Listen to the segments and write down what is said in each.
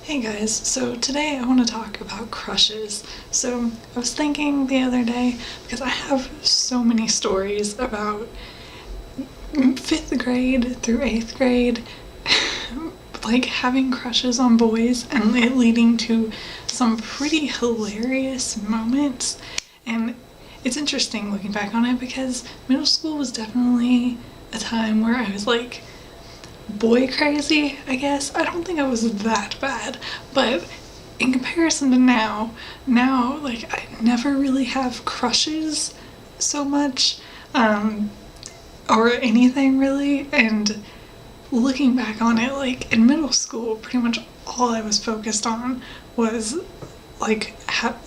Hey guys, so today I want to talk about crushes. So I was thinking the other day, because I have so many stories about 5th grade through 8th grade, like having crushes on boys and it leading to some pretty hilarious moments. And it's interesting looking back on it because middle school was definitely a time where I was like boy crazy, I guess. I don't think I was that bad, but in comparison to now, like I never really have crushes so much, or anything really. And looking back on it, like in middle school, pretty much all I was focused on was like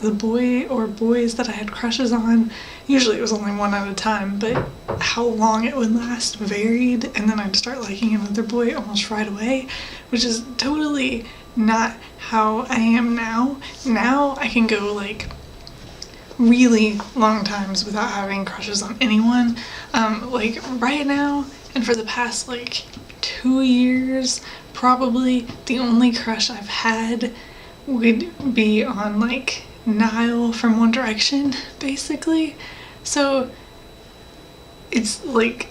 the boy or boys that I had crushes on. Usually it was only one at a time, but how long it would last varied, and then I'd start liking another boy almost right away, which is totally not how I am now. Now I can go like really long times without having crushes on anyone. Like right now and for the past like 2 years, probably the only crush I've had would be on like Niall from One Direction, basically. So it's like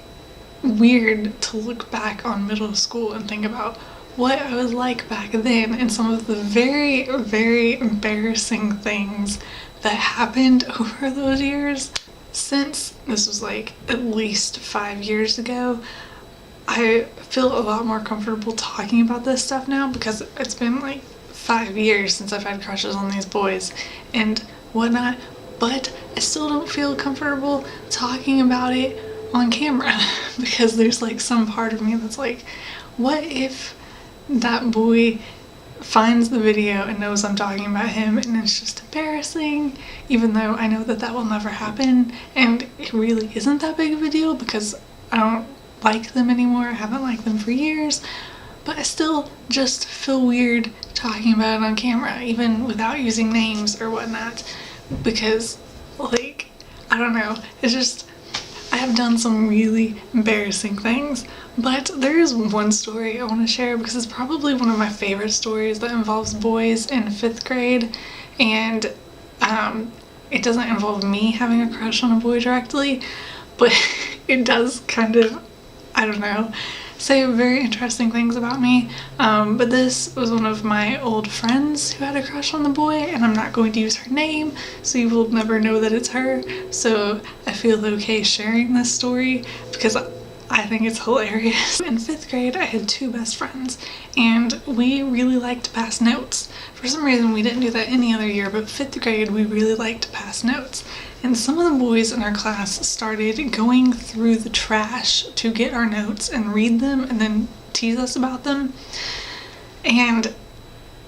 weird to look back on middle school and think about what I was like back then and some of the very, very embarrassing things that happened over those years. Since this was like at least 5 years ago, I feel a lot more comfortable talking about this stuff now because it's been like 5 years since I've had crushes on these boys and whatnot, but I still don't feel comfortable talking about it on camera because there's like some part of me that's like, what if that boy finds the video and knows I'm talking about him and it's just embarrassing, even though I know that that will never happen and it really isn't that big of a deal because I don't like them anymore. I haven't liked them for years, but I still just feel weird talking about it on camera, even without using names or whatnot, because like, I don't know, it's just, I have done some really embarrassing things. But there is one story I want to share because it's probably one of my favorite stories that involves boys in 5th grade, and it doesn't involve me having a crush on a boy directly, but it does kind of, I don't know, say very interesting things about me. But this was one of my old friends who had a crush on the boy, and I'm not going to use her name, so you will never know that it's her. So I feel okay sharing this story because I think it's hilarious. In 5th grade, I had 2 best friends, and we really liked to pass notes. For some reason, we didn't do that any other year, but 5th grade, we really liked to pass notes. And some of the boys in our class started going through the trash to get our notes and read them and then tease us about them. And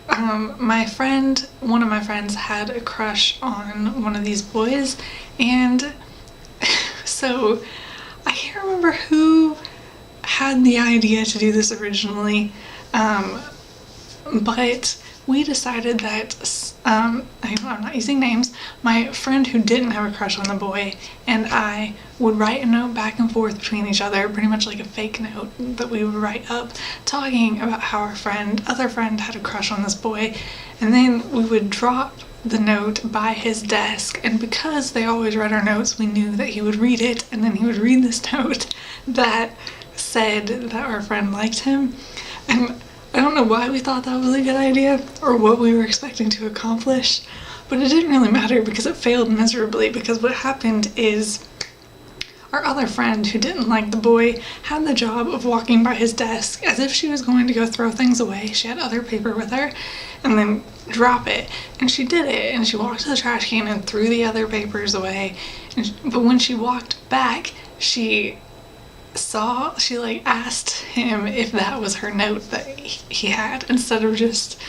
one of my friends had a crush on one of these boys, and so I can't remember who had the idea to do this originally, but we decided that, I'm not using names, my friend who didn't have a crush on the boy and I would write a note back and forth between each other, pretty much like a fake note that we would write up, talking about how our other friend had a crush on this boy, and then we would drop the note by his desk, and because they always read our notes, we knew that he would read it, and then he would read this note that said that our friend liked him. And I don't know why we thought that was a good idea or what we were expecting to accomplish, but it didn't really matter because it failed miserably, because what happened is our other friend who didn't like the boy had the job of walking by his desk as if she was going to go throw things away. She had other paper with her, and then drop it. And she did it, and she walked to the trash can and threw the other papers away. But when she walked back, she like asked him if that was her note that he had, instead of just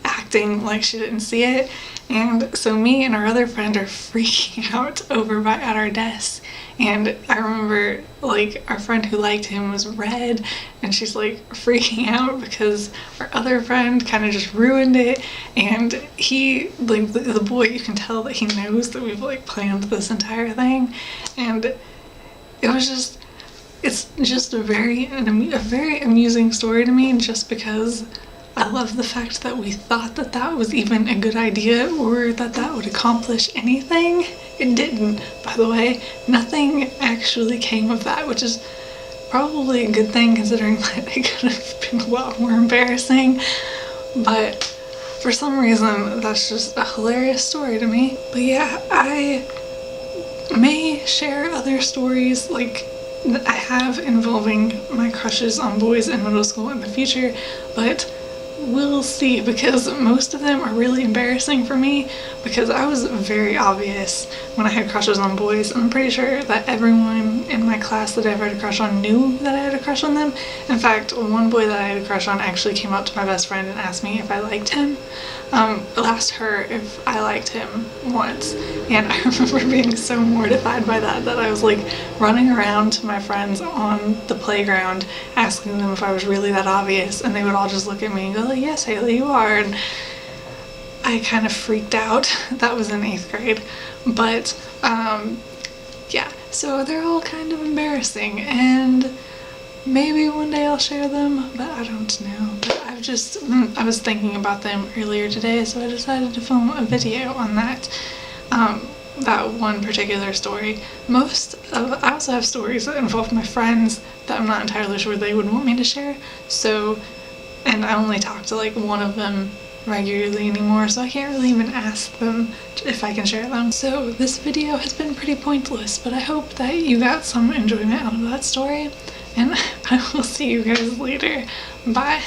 acting like she didn't see it. And so me and our other friend are freaking out over at our desk, and I remember like our friend who liked him was red, and she's like freaking out because our other friend kind of just ruined it. And he, like the boy, you can tell that he knows that we've like planned this entire thing, and it was just, it's just a very amusing story to me, just because I love the fact that we thought that that was even a good idea or that that would accomplish anything. It didn't, by the way. Nothing actually came of that, which is probably a good thing considering that it could have been a lot more embarrassing. But for some reason, that's just a hilarious story to me. But yeah, I may share other stories like that I have involving my crushes on boys in middle school in the future, but we'll see, because most of them are really embarrassing for me because I was very obvious when I had crushes on boys, and I'm pretty sure that everyone in my class that I ever had a crush on knew that I had a crush on them. In fact, one boy that I had a crush on actually came up to my best friend and asked me if I liked him. I asked her if I liked him once, and I remember being so mortified by that I was like running around to my friends on the playground asking them if I was really that obvious, and they would all just look at me and go like, yes, Haley, you are, and I kind of freaked out. That was in 8th grade, but yeah, so they're all kind of embarrassing, and maybe one day I'll share them, but I don't know. But I was thinking about them earlier today, so I decided to film a video on that, that one particular story. I also have stories that involve my friends that I'm not entirely sure they would want me to share, so, and I only talk to like one of them regularly anymore, so I can't really even ask them if I can share them. So this video has been pretty pointless, but I hope that you got some enjoyment out of that story, and I will see you guys later. Bye!